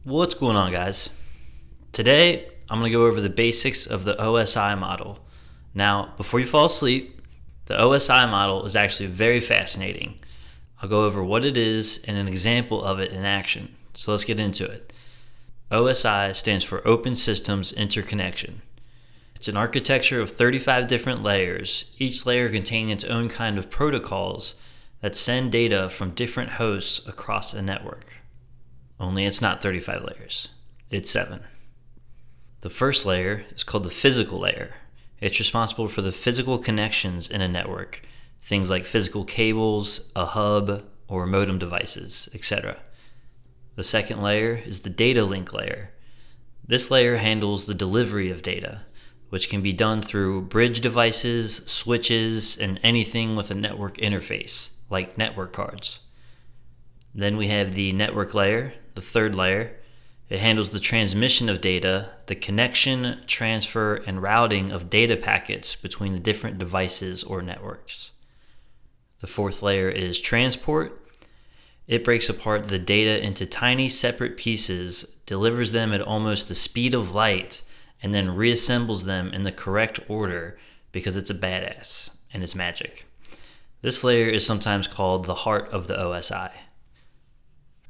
What's going on, guys? Today, I'm going to go over the basics of the OSI model. Now, before you fall asleep, the OSI model is actually very fascinating. I'll go over what it is and an example of it in action. So let's get into it. OSI stands for Open Systems Interconnection. It's an architecture of 35 different layers, each layer containing its own kind of protocols that send data from different hosts across a network. Only it's not 35 layers, it's 7. The first layer is called the physical layer. It's responsible for the physical connections in a network, things like physical cables, a hub, or modem devices, etc. The second layer is the data link layer. This layer handles the delivery of data, which can be done through bridge devices, switches, and anything with a network interface, like network cards. Then we have the network layer, the third layer. It handles the transmission of data, the connection, transfer, and routing of data packets between the different devices or networks. The fourth layer is transport. It breaks apart the data into tiny separate pieces, delivers them at almost the speed of light, and then reassembles them in the correct order because it's a badass and it's magic. This layer is sometimes called the heart of the OSI.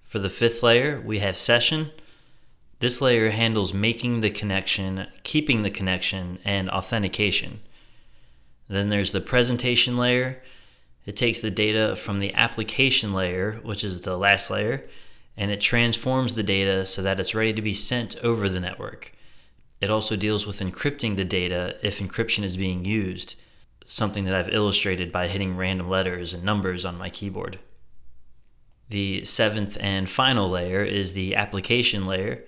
For the fifth layer, we have session. This layer handles making the connection, keeping the connection, and authentication. Then there's the presentation layer. It takes the data from the application layer, which is the last layer, and it transforms the data so that it's ready to be sent over the network. It also deals with encrypting the data if encryption is being used, something that I've illustrated by hitting random letters and numbers on my keyboard. The seventh and final layer is the application layer.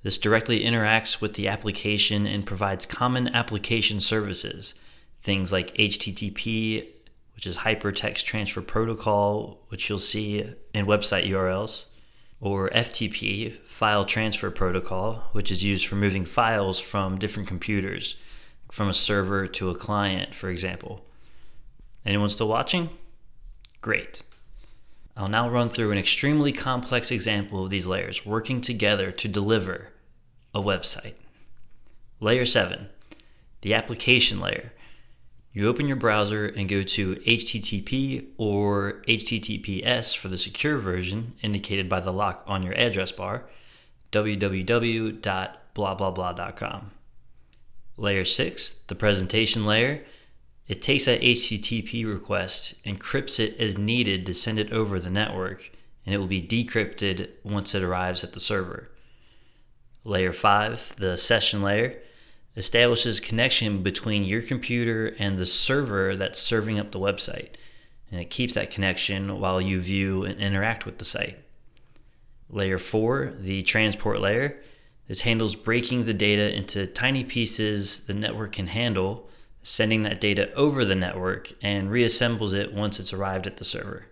This directly interacts with the application and provides common application services, things like HTTP, which is Hypertext Transfer Protocol, which you'll see in website URLs, or FTP, File Transfer Protocol, which is used for moving files from different computers, from a server to a client, for example. Anyone still watching? Great. I'll now run through an extremely complex example of these layers working together to deliver a website. Layer 7, the application layer. You open your browser and go to HTTP or HTTPS for the secure version indicated by the lock on your address bar, www.blablabla.com. Layer 6, the presentation layer. It takes that HTTP request, encrypts it as needed to send it over the network, and it will be decrypted once it arrives at the server. Layer 5, the session layer, establishes connection between your computer and the server that's serving up the website, and it keeps that connection while you view and interact with the site. Layer 4, the transport layer, this handles breaking the data into tiny pieces the network can handle, sending that data over the network, and reassembles it once it's arrived at the server.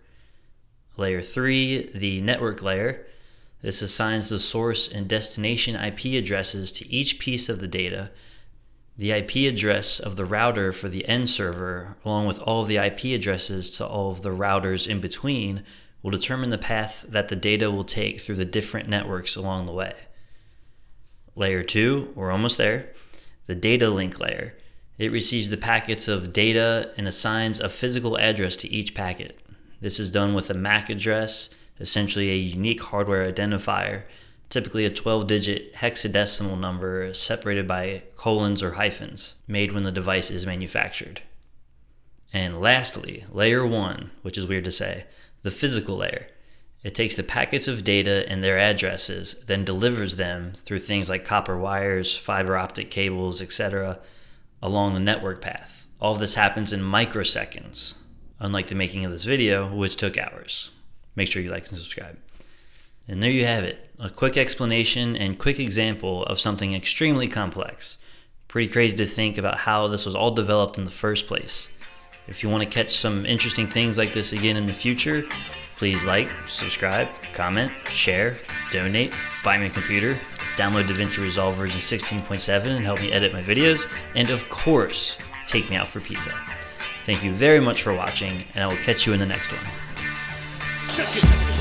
Layer 3, the network layer, this assigns the source and destination IP addresses to each piece of the data. The IP address of the router for the end server, along with all of the IP addresses to all of the routers in between, will determine the path that the data will take through the different networks along the way. Layer 2, we're almost there, the data link layer. It receives the packets of data and assigns a physical address to each packet. This is done with a MAC address, essentially a unique hardware identifier, typically a 12-digit hexadecimal number separated by colons or hyphens, made when the device is manufactured. And lastly, layer 1, which is weird to say, the physical layer. It takes the packets of data and their addresses, then delivers them through things like copper wires, fiber optic cables, etc., along the network path. All of this happens in microseconds, unlike the making of this video, which took hours. Make sure you like and subscribe. And there you have it, a quick explanation and quick example of something extremely complex. Pretty crazy to think about how this was all developed in the first place. If you want to catch some interesting things like this again in the future, please like, subscribe, comment, share, donate, buy me a computer, download DaVinci Resolve version 16.7 and help me edit my videos, and of course, take me out for pizza. Thank you very much for watching, and I will catch you in the next one. Check it.